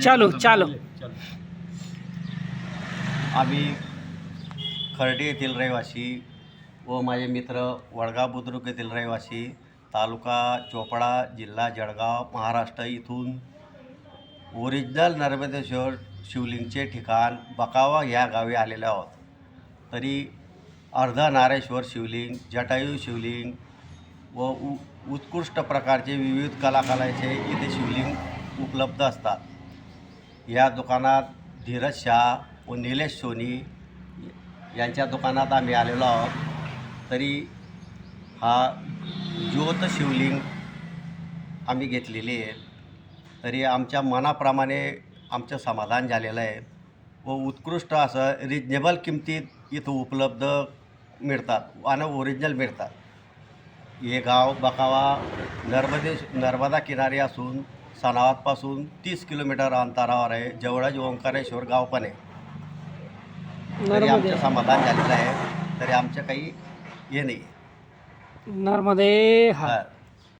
चालू चालू आम्ही खर्डी येथील रहिवासी व माझे मित्र वडगाव बुद्रुक येथील रहिवासी, तालुका चोपडा, जिल्हा जळगाव, महाराष्ट्र इथून ओरिजिनल नर्मदेश्वर शिवलिंगचे ठिकाण बकावा या गावी आलेले आहोत. तरी अर्धनारेश्वर शिवलिंग, जटायू शिवलिंग व उत्कृष्ट प्रकारचे विविध कलाकारांचे इथे शिवलिंग उपलब्ध असतात. या दुकानात धीरज शाह व निलेश सोनी यांच्या दुकानात आम्ही आलेलो आहोत. तरी हा ज्योत शिवलिंग आम्ही घेतलेली आहे. तरी आमच्या मनाप्रमाणे आमचं समाधान झालेलं आहे व उत्कृष्ट असं रिजनेबल किमतीत इथं उपलब्ध मिळतात आणि ओरिजिनल मिळतात. हे गाव बकावा नर्मदा किनारी असून सनावतपासून 30 किलोमीटर अंतरावर आहे. जवळच ओंकारेश्वर गाव पण आहे. तरी आमचं समाधान झालेलं आहे. तरी आमचं काही हे नाही. नर्मदे. हा